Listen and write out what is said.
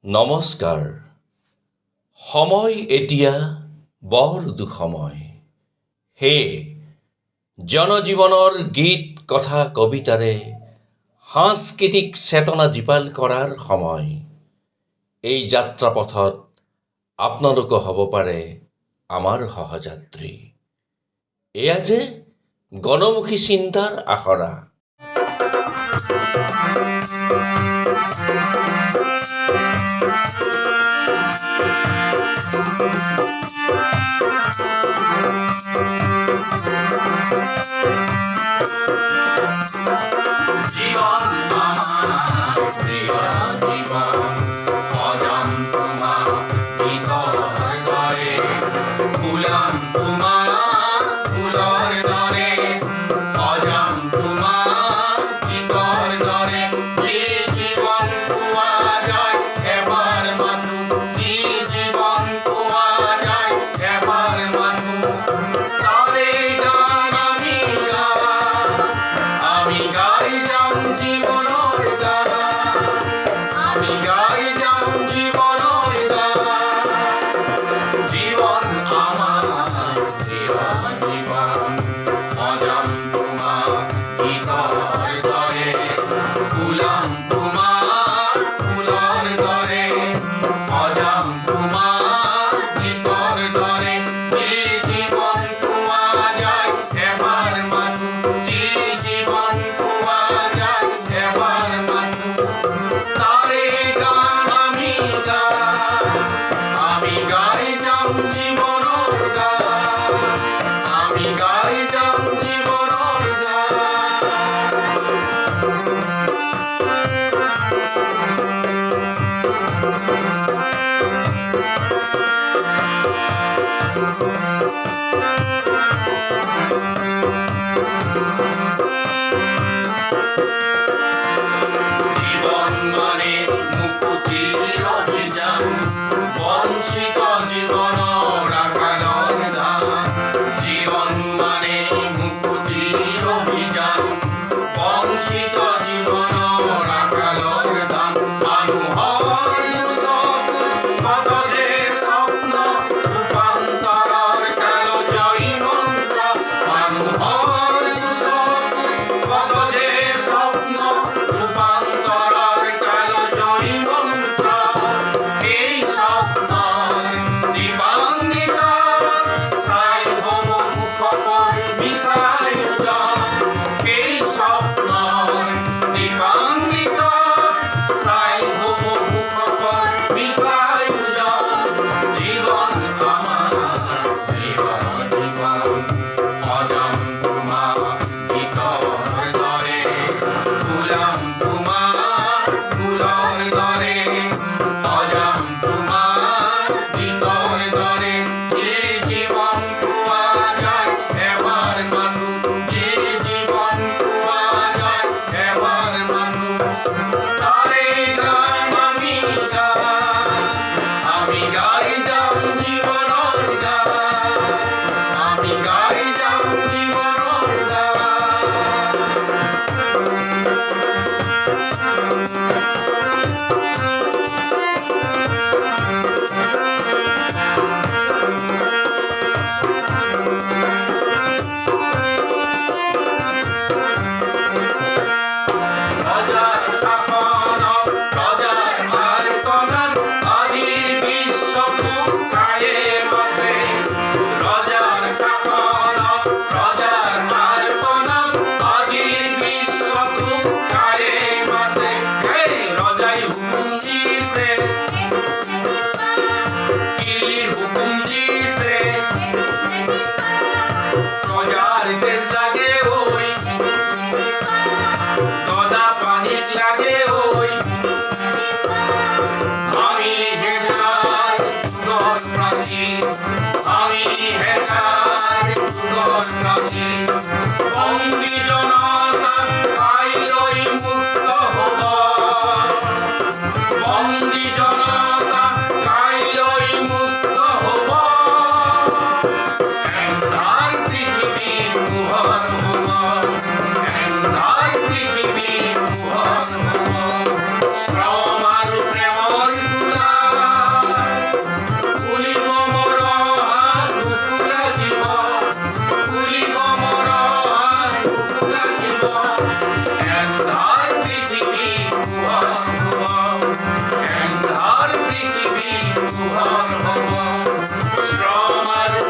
নমস্কাৰ। সময় এতিয়া বৰ দুসময়। সেয়ে জনজীৱনৰ গীত কথা কবিতাৰে সাংস্কৃতিক চেতনা জীপাল কৰাৰ সময়। এই যাত্ৰাপথত আপোনালোকো হ'ব পাৰে আমাৰ সহযাত্ৰী। এয়া যে গণমুখী চিন্তাৰ আখৰা। জীবন আমার প্রিয় জীবন অজাম তোমার ভিতর ধরে ফুলাম তোমার ফুলর ধরে অজাম তোমার ভিতর ধরে যে জীবন পাওয়া যায় এবার মানু যে জীবন পাওয়া যায় এবার মানু তারে গান আমি গাই যাম জীবনের গান আমি গাই যাম জীবনের গান জীবন আমার জীবন জীবন অজাম তোমার ভিতর ধরে ফুলাম তোমার ফুলর ধরে অজাম তোমার ভিতর ধরে যে জীবন পাওয়া যায় এবার মানু যে জীবন পাওয়া যায় এবার মানু তারে গান আমি গাই যাম জীবনের গান আমি গাই যাম জীবনের জীবন মানে মুক্তির অভিযান বঞ্চিত জীবন রাখার দান জীবন মানে মুক্তির অভিযান বঞ্চিত জীবন রাখার দান মানুষের কত যে স্বপ্ন রূপান্তরের কালো জয়ী মন্ত্র মানুষের কত যে স্বপ্ন রূপান্তরের কালো জয়ী মন্ত্র এই স্বপ্ন দীপান্বিত ছাই হব মুখপর মিশাই এই স্বপ্ন দীপান্বিত ছাই হব মুখপর মিশাই জীবন আমার জীবন জীবন অজাম তোমার ভিতর ধরে ফুলাম তোমার ফুলর ধরে অজাম তোমার ভিতর ধরে যে জীবন পাওয়া যায় এবার মানু যে জীবন পাওয়া যায় এবার মানু তারে গান আমি গাই যাম জীবনের গান আমি গাই যাম জীবনের রাজার শাসন রাজার আলপনার আদির বিশ্বকুক কায়েম আছে রাজার শাসন রাজার আলপনার আদির বিশ্বকুক কায়েম আছে এই রাজাই হুকুম দিছে কি হুকুম দিছে প্রজার দেশ লাগে ওই গদা পানিক লাগে ওই আমি হেজার সুগর প্রাচী আমি হেজার সুগর প্রাচী বন্দী জনতা আইরই মুক্ত হব বন্দী জনতা আইরই মুক্ত হব এন্ধার পৃথিবী মুহর হব এন্ধার পৃথিবী মুহর হব শ্রম আর প্রেমর এন্ধাৰ পৃথিৱী পোহৰ হ'ব এন্ধাৰ পৃথিৱী পোহৰ হ'ব শ্ৰম আৰু